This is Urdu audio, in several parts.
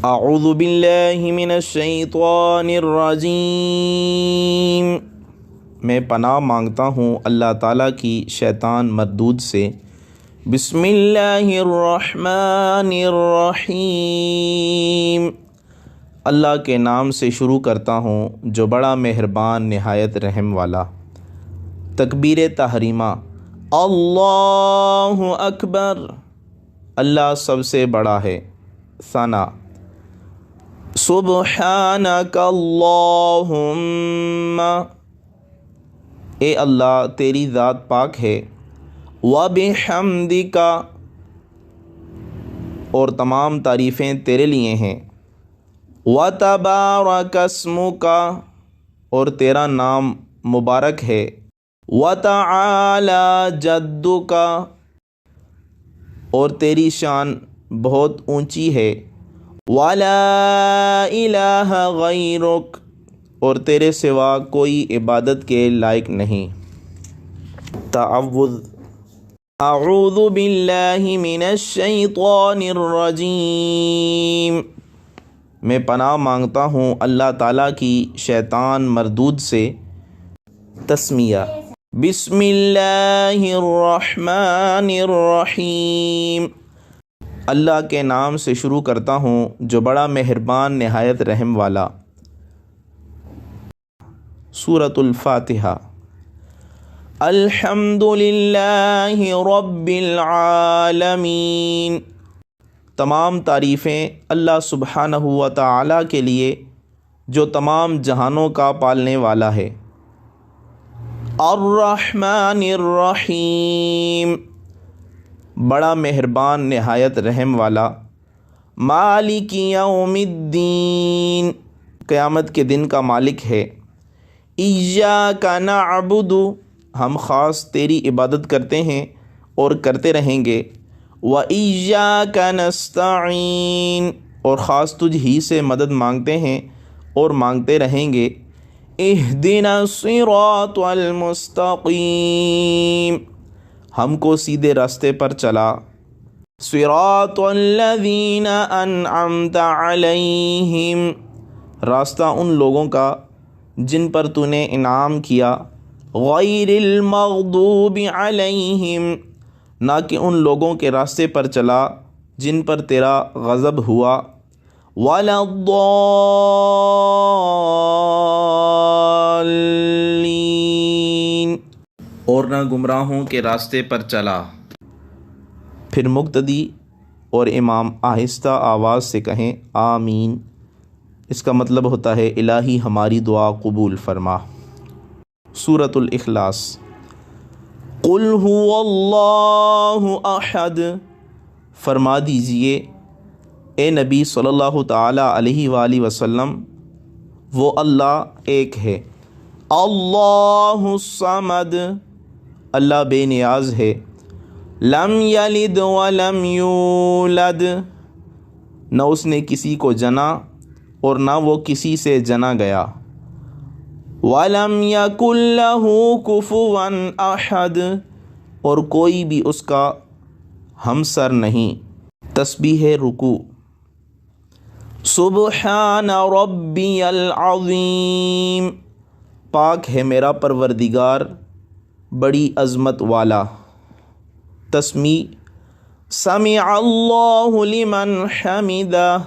اعوذ باللہ من الشیطان الرجیم، میں پناہ مانگتا ہوں اللہ تعالیٰ کی شیطان مردود سے۔ بسم اللہ الرحمن الرحیم، اللہ کے نام سے شروع کرتا ہوں جو بڑا مہربان نہایت رحم والا۔ تکبیر تحریمہ، اللہ اکبر، اللہ سب سے بڑا ہے۔ ثنا، سبحانک اللہم، اے اللہ تیری ذات پاک ہے۔ وبحمدک، اور تمام تعریفیں تیرے لیے ہیں۔ وتبارک اسمک، اور تیرا نام مبارک ہے۔ وتعالی جدک، اور تیری شان بہت اونچی ہے۔ وَلَا إِلَٰهَ غَيْرُكَ، اور تیرے سوا کوئی عبادت کے لائق نہیں۔ تعوذ، اعوذ باللہ من الشیطان الرجیم، میں پناہ مانگتا ہوں اللہ تعالیٰ کی شیطان مردود سے۔ تسمیہ، بسم اللہ الرحمن الرحیم، اللہ کے نام سے شروع کرتا ہوں جو بڑا مہربان نہایت رحم والا۔ سورۃ الفاتحہ۔ الحمد للہ رب العالمین، تمام تعریفیں اللہ سبحانہ و تعالیٰ کے لیے جو تمام جہانوں کا پالنے والا ہے۔ الرحمن الرحیم، بڑا مہربان نہایت رحم والا۔ مالک یوم الدین، قیامت کے دن کا مالک ہے۔ ایاک نعبد، ہم خاص تیری عبادت کرتے ہیں اور کرتے رہیں گے۔ وایاک نستعین، اور خاص تجھ ہی سے مدد مانگتے ہیں اور مانگتے رہیں گے۔ اہدنا الصراط المستقیم، ہم کو سیدھے راستے پر چلا۔ صراط الذین انعمت علیہم، راستہ ان لوگوں کا جن پر تو نے انعام کیا۔ غیر المغضوب علیہم، نہ کہ ان لوگوں کے راستے پر چلا جن پر تیرا غضب ہوا۔ ولا الضالین، اور نہ گمراہوں کے راستے پر چلا۔ پھر مقتدی اور امام آہستہ آواز سے کہیں آمین، اس کا مطلب ہوتا ہے الہی ہماری دعا قبول فرما۔ سورۃ الاخلاص۔ قل هو اللہ احد، فرما دیجئے اے نبی صلی اللہ تعالیٰ علیہ وآلہ وسلم، وہ اللہ ایک ہے۔ اللہ الصمد، اللہ بے نیاز ہے۔ لم یلد ولم یولد، نہ اس نے کسی کو جنا اور نہ وہ کسی سے جنا گیا۔ ولم یکن لہ کفوا احد، اور کوئی بھی اس کا ہمسر نہیں۔ تسبیح رکوع۔ سبحان ربی العظیم، پاک ہے میرا پروردگار بڑی عظمت والا۔ تسمیع، سمع اللہ لمن حمدہ،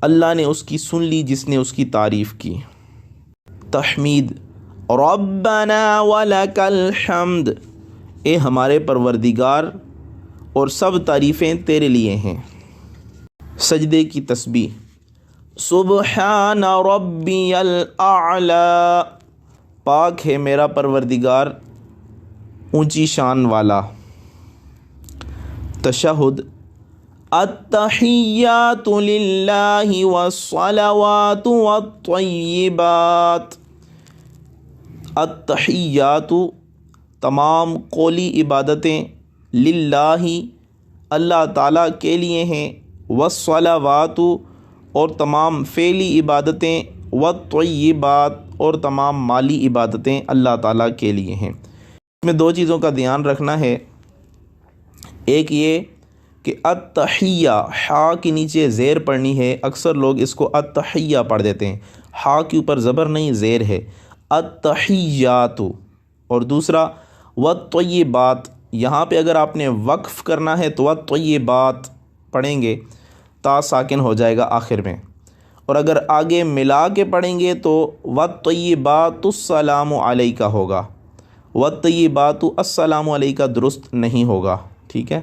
اللہ نے اس کی سن لی جس نے اس کی تعریف کی۔ تحمید، ربنا ولک الحمد، اے ہمارے پروردگار اور سب تعریفیں تیرے لیے ہیں۔ سجدے کی تسبیح۔ سبحان ربی الاعلی، پاک ہے میرا پروردگار اونچی شان والا۔ تشہد، التحیات للہ والصلوات والطیبات، التحیات تمام قولی عبادتیں، للہ اللہ تعالیٰ کے لیے ہیں، والصلوات اور تمام فعلی عبادتیں، والطیبات اور تمام مالی عبادتیں اللہ تعالیٰ کے لیے ہیں۔ اس میں دو چیزوں کا دھیان رکھنا ہے۔ ایک یہ کہ التحیہ ہا کے نیچے زیر پڑھنی ہے، اکثر لوگ اس کو التحیہ پڑھ دیتے ہیں، ہا کے اوپر زبر نہیں زیر ہے، التحیات۔ اور دوسرا والطیبات، یہاں پہ اگر آپ نے وقف کرنا ہے تو والطیبات پڑھیں گے، تا ساکن ہو جائے گا آخر میں، اور اگر آگے ملا کے پڑھیں گے تو والطیبات السلام علیکہ ہوگا، والطیبات السلام علیکہ درست نہیں ہوگا، ٹھیک ہے۔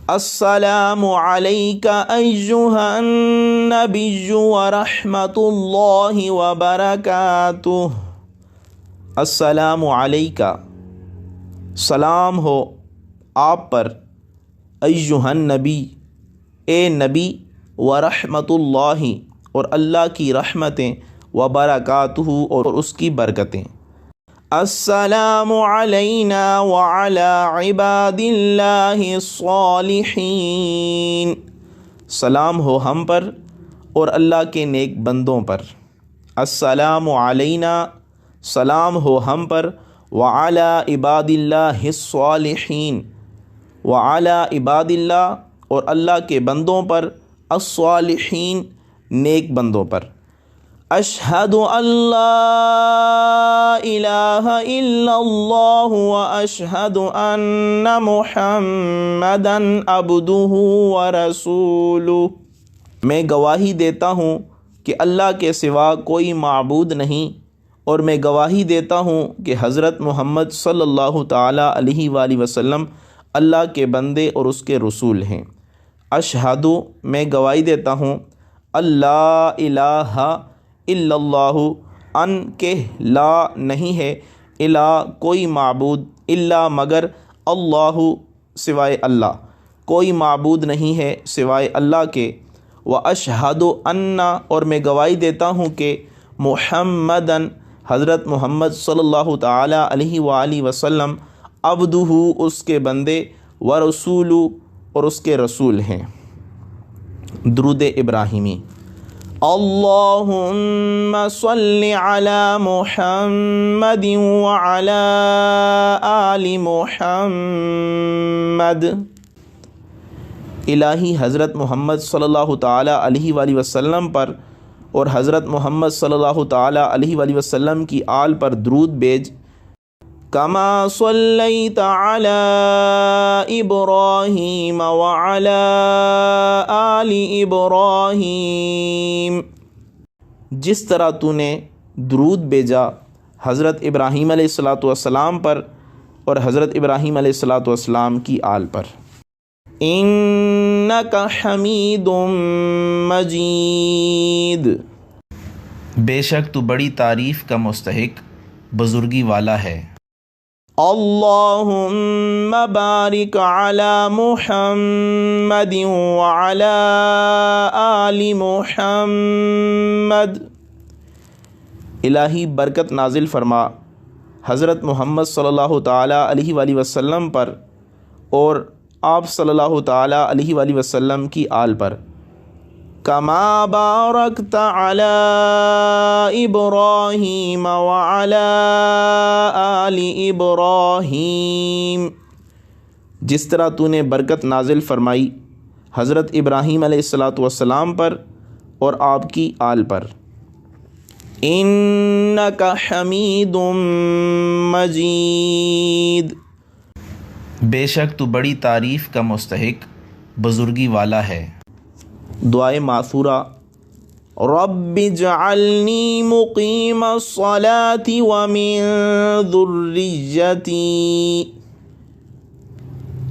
السلام علیکہ ایہا النبی ورحمۃ اللہ وبرکاتہ۔ السلام علیکہ، سلام ہو آپ پر، ایہا النبی، اے نبی، ورحمۃ اللہ، اور اللہ کی رحمتیں، وبرکاتہ، اور اس کی برکتیں۔ السلام علینا وعلی عباد اللہ الصالحین، سلام ہو ہم پر اور اللہ کے نیک بندوں پر۔ السلام علینا، سلام ہو ہم پر، وعلی عباد اللہ الصالحین، وعلی عباد اللہ، اور اللہ کے بندوں پر، الصالحین، نیک بندوں پر۔ اشہد ان لا الہ الا اللہ واشہد ان محمدا عبدہ ورسولہ، میں گواہی دیتا ہوں کہ اللہ کے سوا کوئی معبود نہیں، اور میں گواہی دیتا ہوں کہ حضرت محمد صلی اللہ تعالیٰ علیہ وآلہ وسلم اللہ کے بندے اور اس کے رسول ہیں۔ اشہد، میں گواہی دیتا ہوں، اللہ الہ الا اللہ، ان کہ لا نہیں ہے، الہ کوئی معبود، الا مگر، اللہ سوائے اللہ، کوئی معبود نہیں ہے سوائے اللہ کے، واشہد ان، اور میں گواہی دیتا ہوں کہ محمدن، حضرت محمد صلی اللہ تعالیٰ علیہ وآلہ وسلم، عبدہ، اس کے بندے، ورسول، اور اس کے رسول ہیں۔ درود ابراہیمی۔ اللہم صلی علی محمد وعلی آل محمد، الہی حضرت محمد صلی اللہ تعالیٰ علیہ وآلہ وسلم پر اور حضرت محمد صلی اللہ تعالیٰ علیہ وآلہ وسلم کی آل پر درود بھیج، کما صلیت علی ابراہیم وعلی آل ابراہیم، جس طرح تو نے درود بھیجا حضرت ابراہیم علیہ السلام پر اور حضرت ابراہیم علیہ السلام کی آل پر۔ انک حمید مجید، بے شک تو بڑی تعریف کا مستحق، بزرگی والا ہے۔ اللہم بارک علی محمد وعلی آل محمد، الہی برکت نازل فرما حضرت محمد صلی اللہ تعالیٰ علیہ وآلہ وسلم پر اور آپ صلی اللہ تعالیٰ علیہ وآلہ وسلم کی آل پر، کما بارکت علی ابراہیم وعلی آل ابراہیم، جس طرح تو نے برکت نازل فرمائی حضرت ابراہیم علیہ السلام پر اور آپ کی آل پر۔ انک حمید مجید، بے شک تو بڑی تعریف کا مستحق، بزرگی والا ہے۔ دعائے ماثورہ۔ رب اجعلنی مقیم الصلاة ومن ذریتی،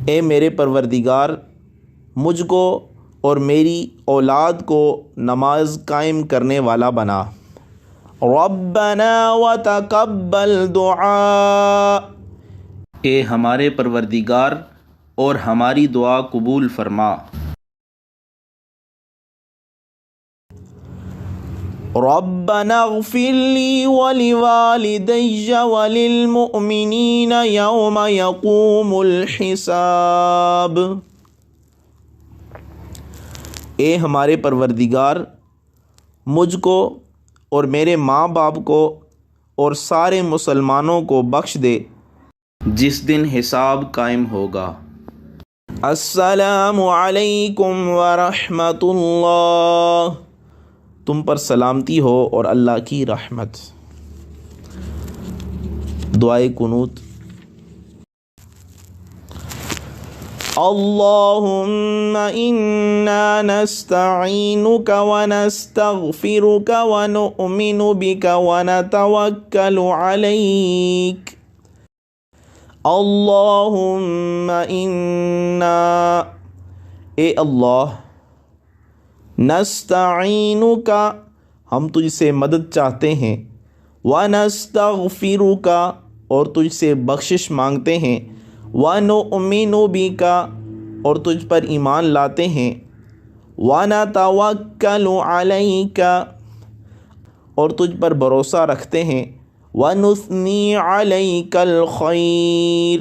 اے میرے پروردگار مجھ کو اور میری اولاد کو نماز قائم کرنے والا بنا۔ ربنا وتقبل دعاء، اے ہمارے پروردگار اور ہماری دعا قبول فرما۔ ربنا اغفر لی ولوالدی وللمؤمنین یوم یقوم الحساب، اے ہمارے پروردگار مجھ کو اور میرے ماں باپ کو اور سارے مسلمانوں کو بخش دے جس دن حساب قائم ہوگا۔ السلام علیکم ورحمۃ اللہ، تم پر سلامتی ہو اور اللہ کی رحمت۔ دعائے قنوت۔ اللہم انا نستعینک ونستغفرک ونؤمن بک ونتوکل علیک۔ اللہم انا، اے اللہ، نستعینک، ہم تجھ سے مدد چاہتے ہیں، ونستغفرک، اور تجھ سے بخشش مانگتے ہیں، ونؤمن بک، اور تجھ پر ایمان لاتے ہیں، ونتوکل علیک، اور تجھ پر بھروسہ رکھتے ہیں، ونثنی علیک الخیر،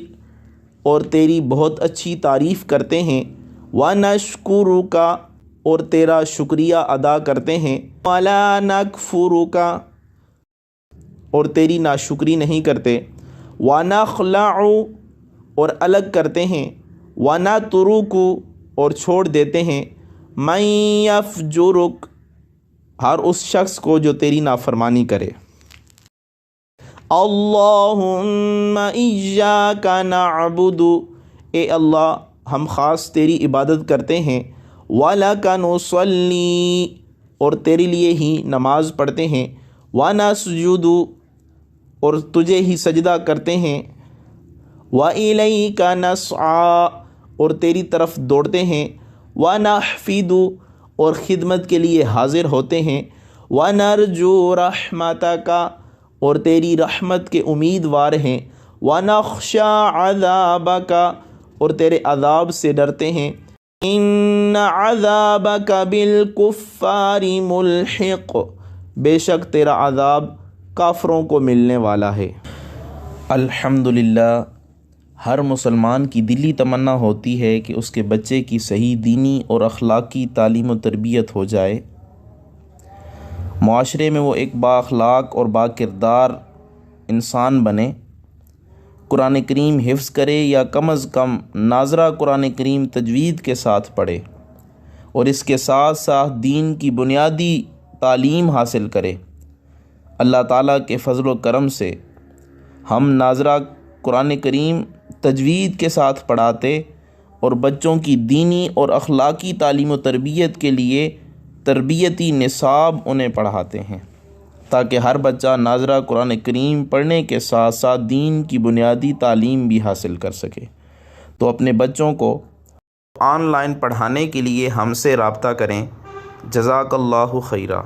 اور تیری بہت اچھی تعریف کرتے ہیں، ونشکرک، اور تیرا شکریہ ادا کرتے ہیں، ولا نکفرک، اور تیری ناشکری نہیں کرتے، ونخلع، اور الگ کرتے ہیں، ونترک، اور چھوڑ دیتے ہیں، من یفجرک، ہر اس شخص کو جو تیری نافرمانی کرے۔ اللہم ایاک نعبد، اے اللہ، ہم خاص تیری عبادت کرتے ہیں، ولک نصلی، اور تیرے لیے ہی نماز پڑھتے ہیں، ونسجد، اور تجھے ہی سجدہ کرتے ہیں، وإلیک نسعی، اور تیری طرف دوڑتے ہیں، ونحفد، اور خدمت کے لیے حاضر ہوتے ہیں، ونرجو رحمتک، اور تیری رحمت کے امیدوار ہیں، ونخشی عذابک، اور تیرے عذاب سے ڈرتے ہیں، ان عذابک بالکفار ملحق، بے شک تیرا عذاب کافروں کو ملنے والا ہے۔ الحمدللہ، ہر مسلمان کی دلی تمنا ہوتی ہے کہ اس کے بچے کی صحیح دینی اور اخلاقی تعلیم و تربیت ہو جائے، معاشرے میں وہ ایک بااخلاق اور با کردار انسان بنے، قرآن کریم حفظ کرے یا کم از کم ناظرہ قرآن کریم تجوید کے ساتھ پڑھے، اور اس کے ساتھ ساتھ دین کی بنیادی تعلیم حاصل کرے۔ اللہ تعالیٰ کے فضل و کرم سے ہم ناظرہ قرآن کریم تجوید کے ساتھ پڑھاتے اور بچوں کی دینی اور اخلاقی تعلیم و تربیت کے لیے تربیتی نصاب انہیں پڑھاتے ہیں، تاکہ ہر بچہ ناظرہ قرآن کریم پڑھنے کے ساتھ ساتھ دین کی بنیادی تعلیم بھی حاصل کر سکے۔ تو اپنے بچوں کو آن لائن پڑھانے کے لیے ہم سے رابطہ کریں۔ جزاک اللہ خیرہ۔